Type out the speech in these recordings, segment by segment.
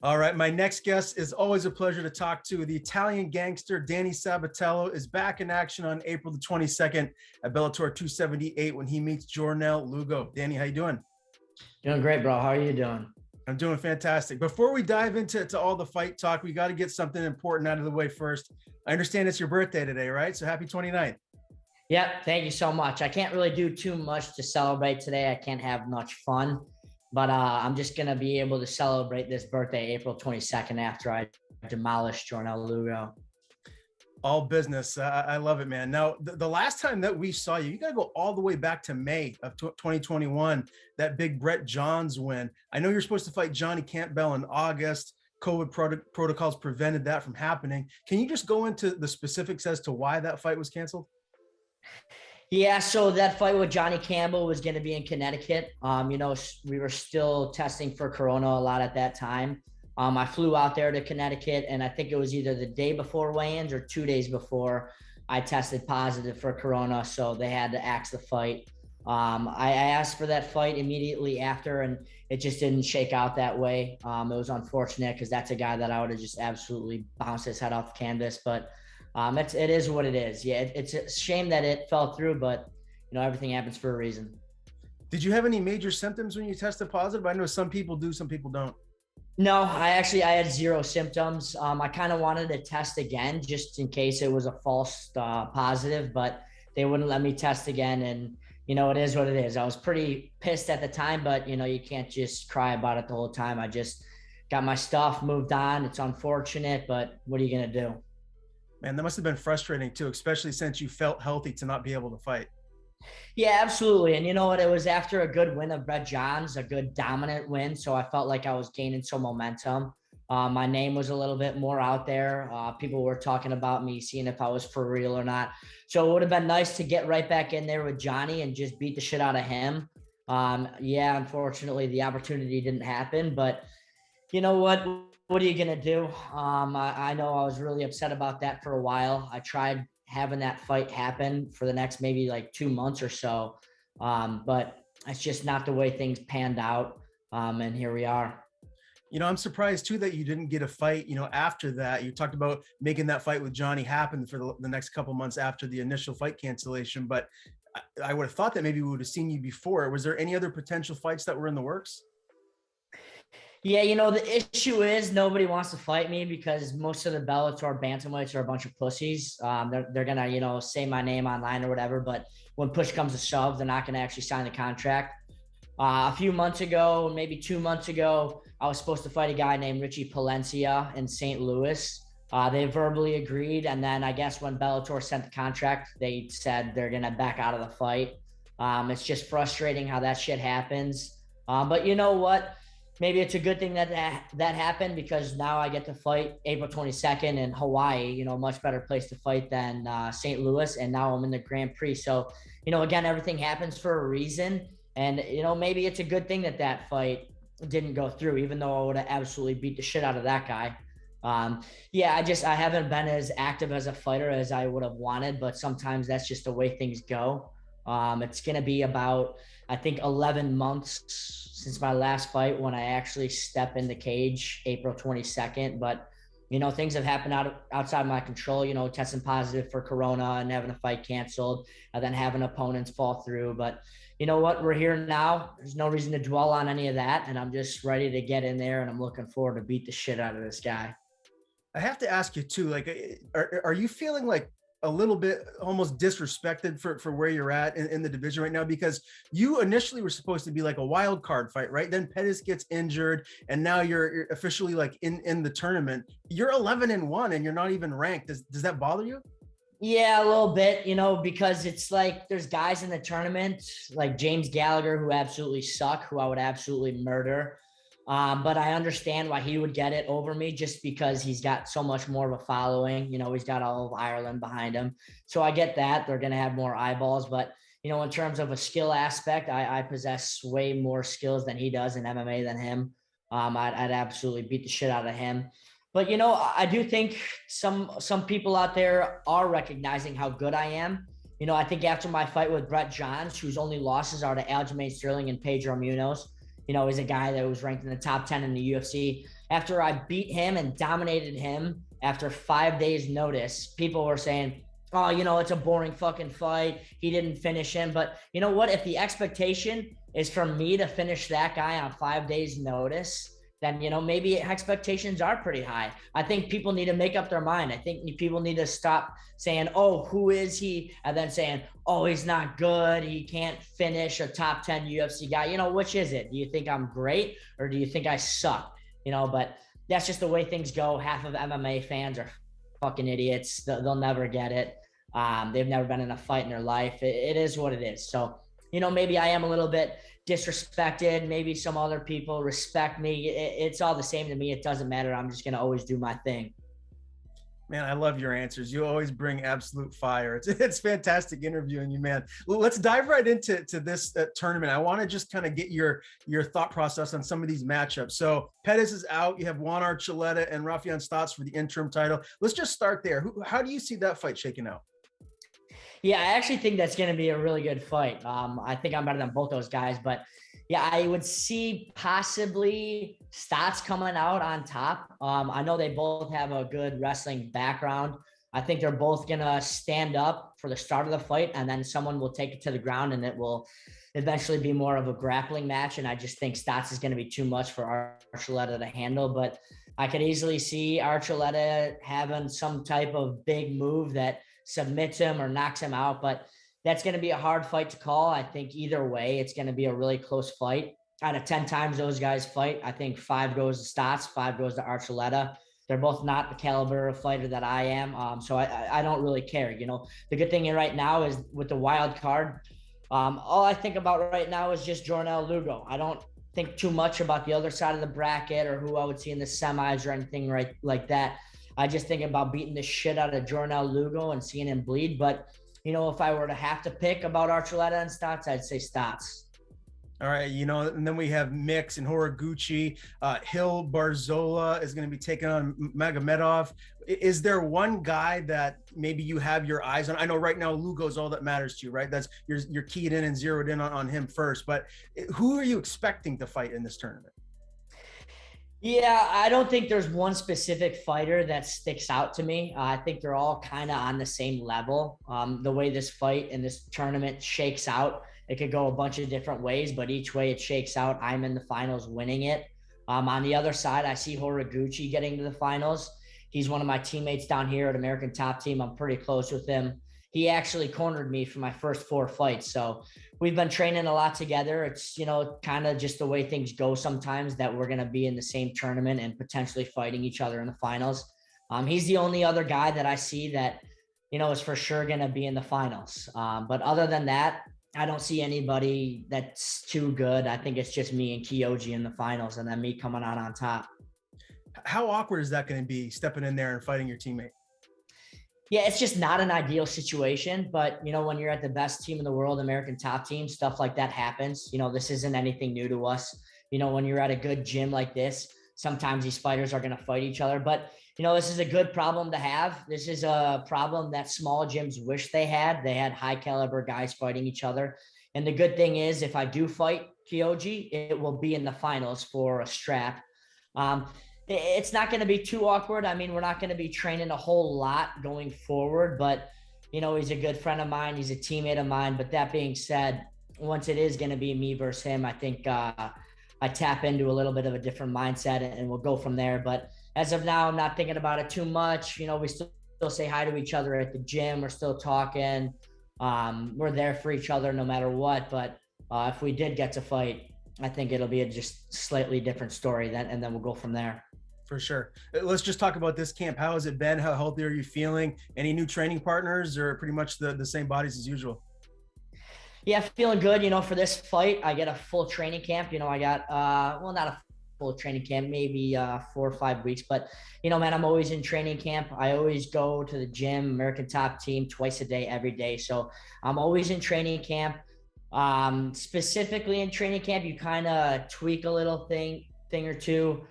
All right, my next guest is always a pleasure to talk to. The Italian Gangster, Danny Sabatello, is back in action on April the 22nd at Bellator 278 when he meets Journel Lugo. Danny, how you doing? Doing great, bro. How are you doing? I'm doing fantastic. Before we dive into all the fight talk, we got to get something important out of the way first. I understand it's your birthday today, right? So happy 29th. Yep. Thank you so much. I can't really do too much to celebrate today. I can't have much fun, but I'm just going to be able to celebrate this birthday April 22nd after I demolish Journel Lugo. All business. I love it, man. Now, the last time that we saw you, you got to go all the way back to May of 2021, that big Brett Johns win. I know you're supposed to fight Johnny Campbell in August. COVID protocols prevented that from happening. Can you just go into the specifics as to why that fight was canceled? Yeah, so that fight with Johnny Campbell was going to be in Connecticut. We were still testing for Corona a lot at that time. I flew out there to Connecticut, and I think it was either the day before weigh-ins or 2 days before I tested positive for Corona, so they had to axe the fight. I asked for that fight immediately after, and it just didn't shake out that way. It was unfortunate because that's a guy that I would have just absolutely bounced his head off the canvas, but it is what it is. Yeah, it's a shame that it fell through, but everything happens for a reason. Did you have any major symptoms when you tested positive? I know some people do, some people don't. No, I had zero symptoms. I kind of wanted to test again just in case it was a false positive, but they wouldn't let me test again. And, it is what it is. I was pretty pissed at the time, but, you can't just cry about it the whole time. I just got my stuff, moved on. It's unfortunate, but what are you going to do? Man, that must have been frustrating too, especially since you felt healthy to not be able to fight. Yeah, absolutely. And you know what? It was after a good win of Brett Johns, a good dominant win. So I felt like I was gaining some momentum. My name was a little bit more out there. People were talking about me, seeing if I was for real or not. So it would have been nice to get right back in there with Johnny and just beat the shit out of him. Unfortunately, the opportunity didn't happen. But you know what? What are you going to do? I know I was really upset about that for a while. I tried having that fight happen for the next maybe like 2 months or so. But it's just not the way things panned out. And here we are. I'm surprised too that you didn't get a fight, after that. You talked about making that fight with Johnny happen for the next couple months after the initial fight cancellation. But I would have thought that maybe we would have seen you before. Was there any other potential fights that were in the works? Yeah, the issue is nobody wants to fight me because most of the Bellator bantamweights are a bunch of pussies. They're going to, say my name online or whatever, but when push comes to shove, they're not going to actually sign the contract. A few months ago, maybe 2 months ago, I was supposed to fight a guy named Richie Palencia in St. Louis. They verbally agreed, and then I guess when Bellator sent the contract, they said they're going to back out of the fight. It's just frustrating how that shit happens. But you know what? Maybe it's a good thing that happened because now I get to fight April 22nd in Hawaii, much better place to fight than St. Louis. And now I'm in the Grand Prix. So, again, everything happens for a reason. And, maybe it's a good thing that fight didn't go through, even though I would have absolutely beat the shit out of that guy. I haven't been as active as a fighter as I would have wanted, but sometimes that's just the way things go. It's going to be about, I think, 11 months since my last fight when I actually step in the cage, April 22nd. But, things have happened outside my control, testing positive for Corona and having a fight canceled and then having opponents fall through. But you know what? We're here now. There's no reason to dwell on any of that. And I'm just ready to get in there and I'm looking forward to beat the shit out of this guy. I have to ask you too, like, are you feeling like a little bit almost disrespected for where you're at in the division right now? Because you initially were supposed to be like a wild card fight, right? Then Pettis gets injured and now you're officially like in the tournament. You're 11-1 and you're not even ranked. Does that bother you? Yeah, a little bit, because it's like there's guys in the tournament like James Gallagher who absolutely suck, who I would absolutely murder. But I understand why he would get it over me just because he's got so much more of a following. He's got all of Ireland behind him. So I get that. They're going to have more eyeballs. But, in terms of a skill aspect, I possess way more skills than he does in MMA than him. I'd absolutely beat the shit out of him. But, I do think some people out there are recognizing how good I am. I think after my fight with Brett Johns, whose only losses are to Aljamain Sterling and Pedro Munoz, he's a guy that was ranked in the top 10 in the UFC. after I beat him and dominated him after 5 days notice, people were saying, oh, it's a boring fucking fight. He didn't finish him. But you know what? If the expectation is for me to finish that guy on 5 days notice, then, maybe expectations are pretty high. I think people need to make up their mind. I think people need to stop saying, oh, who is he? And then saying, oh, he's not good. He can't finish a top 10 UFC guy. Which is it? Do you think I'm great or do you think I suck? But that's just the way things go. Half of MMA fans are fucking idiots. They'll never get it. They've never been in a fight in their life. It is what it is. So, maybe I am a little bit disrespected. Maybe some other people respect me. It's all the same to me. It doesn't matter. I'm just going to always do my thing. Man, I love your answers. You always bring absolute fire. It's fantastic interviewing you, man. Let's dive right into this tournament. I want to just kind of get your thought process on some of these matchups. So Pettis is out. You have Juan Archuleta and Raufeon Stots for the interim title. Let's just start there. How do you see that fight shaking out? Yeah, I actually think that's going to be a really good fight. I think I'm better than both those guys, but yeah, I would see possibly Stots coming out on top. I know they both have a good wrestling background. I think they're both going to stand up for the start of the fight, and then someone will take it to the ground, and it will eventually be more of a grappling match. And I just think Stots is going to be too much for Archuleta to handle, but I could easily see Archuleta having some type of big move that submits him or knocks him out, but that's going to be a hard fight to call. I think either way, it's going to be a really close fight. Out of 10 times those guys fight, I think 5 goes to Stots, 5 goes to Archuleta. They're both not the caliber of fighter that I am. So I don't really care. The good thing right now is with the wild card, all I think about right now is just Journel Lugo. I don't think too much about the other side of the bracket or who I would see in the semis or anything like that. I just think about beating the shit out of Journel Lugo and seeing him bleed. But, if I were to have to pick about Archuleta and Stots, I'd say Stots. All right, and then we have Mix and Horiguchi. Hill Barzola is going to be taking on Magomedov. Is there one guy that maybe you have your eyes on? I know right now Lugo's all that matters to you, right? That's you're keyed in and zeroed in on him first. But who are you expecting to fight in this tournament? Yeah, I don't think there's one specific fighter that sticks out to me. I think they're all kind of on the same level. The way this fight and this tournament shakes out, it could go a bunch of different ways, but each way it shakes out, I'm in the finals winning it. On the other side, I see Horiguchi getting to the finals. He's one of my teammates down here at American Top Team. I'm pretty close with him. He actually cornered me for my first 4 fights. So we've been training a lot together. It's, kind of just the way things go sometimes that we're going to be in the same tournament and potentially fighting each other in the finals. He's the only other guy that I see that, is for sure going to be in the finals. But other than that, I don't see anybody that's too good. I think it's just me and Kyoji in the finals and then me coming out on top. How awkward is that going to be, stepping in there and fighting your teammate? Yeah, it's just not an ideal situation, but when you're at the best team in the world, American Top Team, stuff like that happens. This isn't anything new to us. When you're at a good gym like this, sometimes these fighters are going to fight each other, but this is a good problem to have. This is a problem that small gyms wish they had. They had high caliber guys fighting each other. And the good thing is if I do fight Kyoji, it will be in the finals for a strap. It's not going to be too awkward. I mean, we're not going to be training a whole lot going forward, but, he's a good friend of mine. He's a teammate of mine. But that being said, once it is going to be me versus him, I think I tap into a little bit of a different mindset and we'll go from there. But as of now, I'm not thinking about it too much. We still say hi to each other at the gym. We're still talking. We're there for each other no matter what. But if we did get to fight, I think it'll be a just slightly different story and then we'll go from there. For sure. Let's just talk about this camp. How has it been? How healthy are you feeling? Any new training partners or pretty much the same bodies as usual? Yeah, feeling good. For this fight, I get a full training camp. I got, not a full training camp, maybe 4 or 5 weeks, but man, I'm always in training camp. I always go to the gym, American Top Team, twice a day, every day. So I'm always in training camp. Specifically in training camp, you kind of tweak a little thing or two,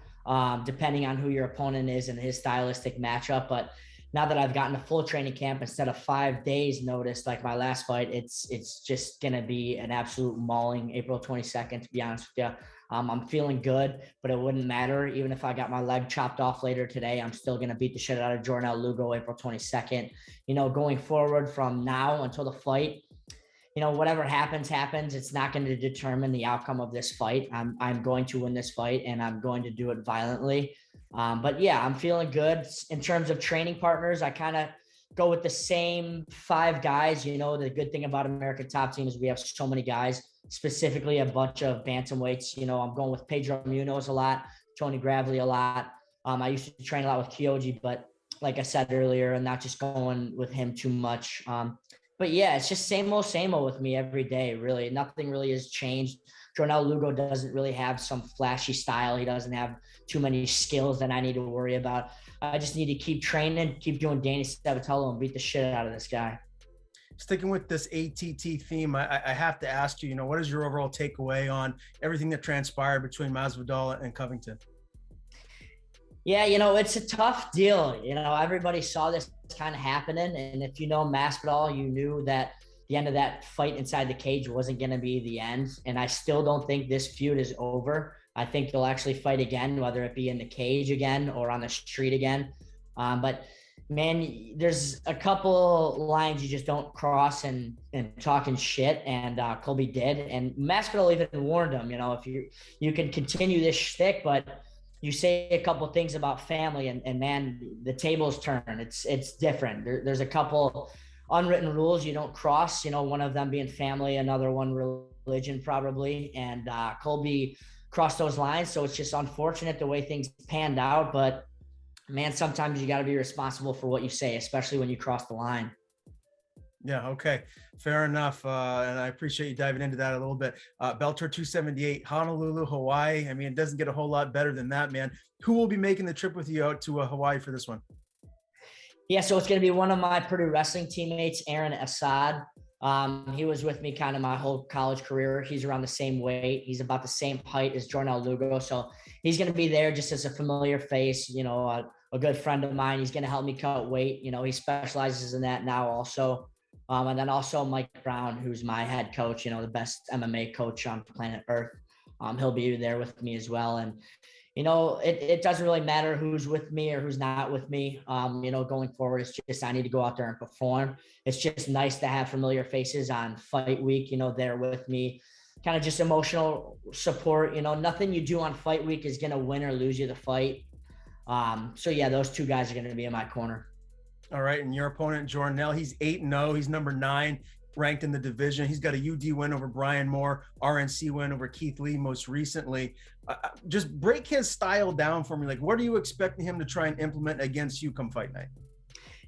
depending on who your opponent is and his stylistic matchup. But now that I've gotten a full training camp instead of 5 days notice, like my last fight, it's just going to be an absolute mauling April 22nd, to be honest with you. I'm feeling good, but it wouldn't matter. Even if I got my leg chopped off later today, I'm still going to beat the shit out of Journel Lugo April 22nd. Going forward from now until the fight, whatever happens. It's not going to determine the outcome of this fight. I'm going to win this fight, and I'm going to do it violently. But yeah, I'm feeling good. In terms of training partners, I kind of go with the same 5 guys. The good thing about American Top Team is we have so many guys, specifically a bunch of bantamweights. I'm going with Pedro Munoz a lot, Tony Gravely a lot. I used to train a lot with Kyoji, but like I said earlier, and not just going with him too much. But yeah, it's just same old with me every day, really. Nothing really has changed. Journel Lugo doesn't really have some flashy style. He doesn't have too many skills that I need to worry about. I just need to keep training, keep doing Danny Sabatello, and beat the shit out of this guy. Sticking with this ATT theme, I have to ask you, what is your overall takeaway on everything that transpired between Masvidal and Covington? Yeah, it's a tough deal. Everybody saw this kind of happening. And if you know Masvidal, you knew that the end of that fight inside the cage wasn't going to be the end. And I still don't think this feud is over. I think they'll actually fight again, whether it be in the cage again or on the street again. But man, there's a couple lines you just don't cross and talking shit, and Colby did. And Masvidal even warned him, if you can continue this shtick, but you say a couple things about family, and man, the tables turn. It's different. There's a couple unwritten rules you don't cross. One of them being family, another one religion probably, and Colby crossed those lines. So it's just unfortunate the way things panned out, but man, sometimes you got to be responsible for what you say, especially when you cross the line. Yeah. Okay. Fair enough. And I appreciate you diving into that a little bit. Bellator 278, Honolulu, Hawaii. I mean, it doesn't get a whole lot better than that, man. Who will be making the trip with you out to Hawaii for this one? Yeah. So it's going to be one of my Purdue wrestling teammates, Aaron Assad. He was with me kind of my whole college career. He's around the same weight. He's about the same height as Journel Lugo. So he's going to be there just as a familiar face, a good friend of mine. He's going to help me cut weight. He specializes in that now also. And then also Mike Brown, who's my head coach, the best MMA coach on planet Earth. He'll be there with me as well. And, it doesn't really matter who's with me or who's not with me. Going forward, it's just, I need to go out there and perform. It's just nice to have familiar faces on fight week, there with me, kind of just emotional support. Nothing you do on fight week is going to win or lose you the fight. So yeah, those 2 guys are going to be in my corner. All right. And your opponent, Journel, he's 8-0. He's number 9 ranked in the division. He's got a UD win over Brian Moore, RNC win over Keith Lee most recently. Just break his style down for me. Like, what are you expecting him to try and implement against you come fight night?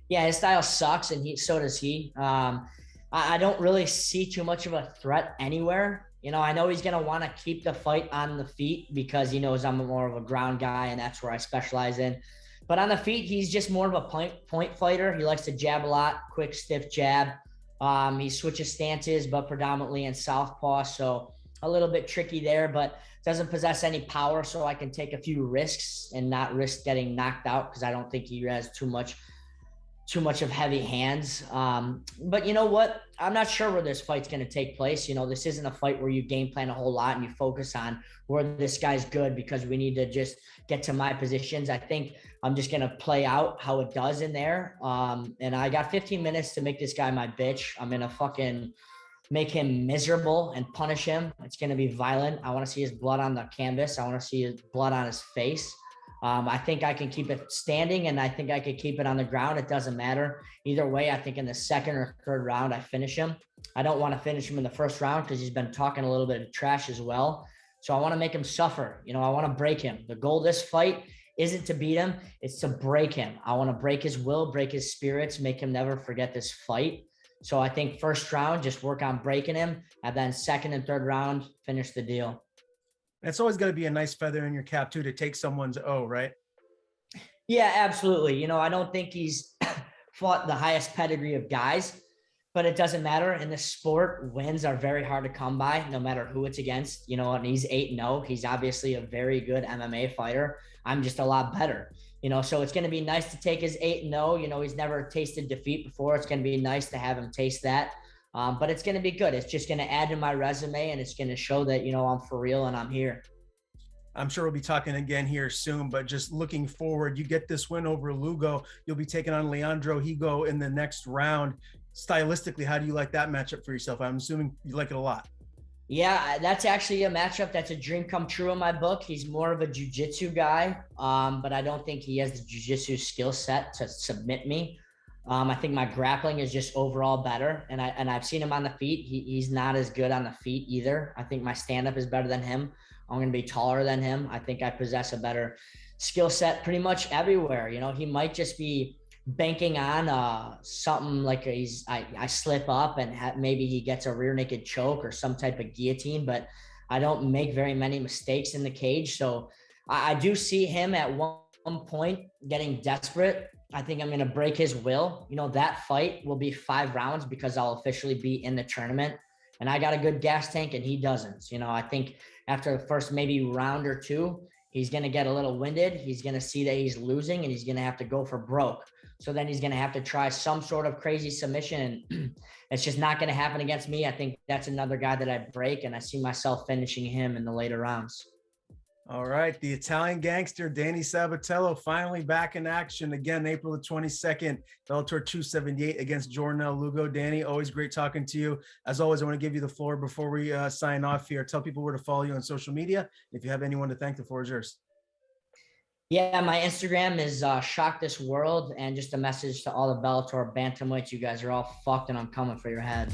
Yeah, his style sucks, and so does he. I don't really see too much of a threat anywhere. I know he's going to want to keep the fight on the feet because he knows I'm more of a ground guy, and that's where I specialize in. But on the feet, he's just more of a point fighter. He likes to jab a lot, quick, stiff jab. He switches stances, but predominantly in southpaw. So a little bit tricky there, but doesn't possess any power. So I can take a few risks and not risk getting knocked out because I don't think he has too much of heavy hands. But you know what? I'm not sure where this fight's going to take place. This isn't a fight where you game plan a whole lot and you focus on where this guy's good because we need to just get to my positions. I think I'm just going to play out how it does in there. And I got 15 minutes to make this guy my bitch. I'm going to fucking make him miserable and punish him. It's going to be violent. I want to see his blood on the canvas. I want to see his blood on his face. I think I can keep it standing, and I think I could keep it on the ground. It doesn't matter. Either way, I think in the second or third round, I finish him. I don't want to finish him in the first round because he's been talking a little bit of trash as well. So I want to make him suffer. I want to break him. The goal of this fight isn't to beat him. It's to break him. I want to break his will, break his spirits, make him never forget this fight. So I think first round, just work on breaking him. And then second and third round, finish the deal. It's always got to be a nice feather in your cap too, to take someone's O, right? Yeah, absolutely. I don't think he's fought the highest pedigree of guys, but it doesn't matter. In this sport, wins are very hard to come by, no matter who it's against. And he's 8-0. He's obviously a very good MMA fighter. I'm just a lot better. So it's going to be nice to take his 8-0. He's never tasted defeat before. It's going to be nice to have him taste that. But it's going to be good. It's just going to add to my resume, and it's going to show that, I'm for real and I'm here. I'm sure we'll be talking again here soon, but just looking forward, you get this win over Lugo. You'll be taking on Leandro Higo in the next round. Stylistically, how do you like that matchup for yourself? I'm assuming you like it a lot. Yeah, that's actually a matchup that's a dream come true in my book. He's more of a jiu-jitsu guy, but I don't think he has the jiu-jitsu skill set to submit me. I think my grappling is just overall better, and I've seen him on the feet. He's not as good on the feet either. I think my stand-up is better than him. I'm going to be taller than him. I think I possess a better skill set pretty much everywhere. You know, he might just be banking on something like I slip up and maybe he gets a rear naked choke or some type of guillotine, but I don't make very many mistakes in the cage. So I do see him at one point getting desperate. I think I'm going to break his will. You know, that fight will be 5 rounds because I'll officially be in the tournament, and I got a good gas tank and he doesn't. You know, I think after the first maybe round or two, he's going to get a little winded. He's going to see that he's losing and he's going to have to go for broke. So then he's going to have to try some sort of crazy submission. And it's just not going to happen against me. I think that's another guy that I break, and I see myself finishing him in the later rounds. All right. The Italian Gangster, Danny Sabatello, finally back in action again, April the 22nd, Bellator 278 against Journel Lugo. Danny, always great talking to you. As always, I want to give you the floor before we sign off here. Tell people where to follow you on social media. If you have anyone to thank, the floor is yours. Yeah, my Instagram is Shock This World, and just a message to all the Bellator bantamweights: you guys are all fucked, and I'm coming for your head.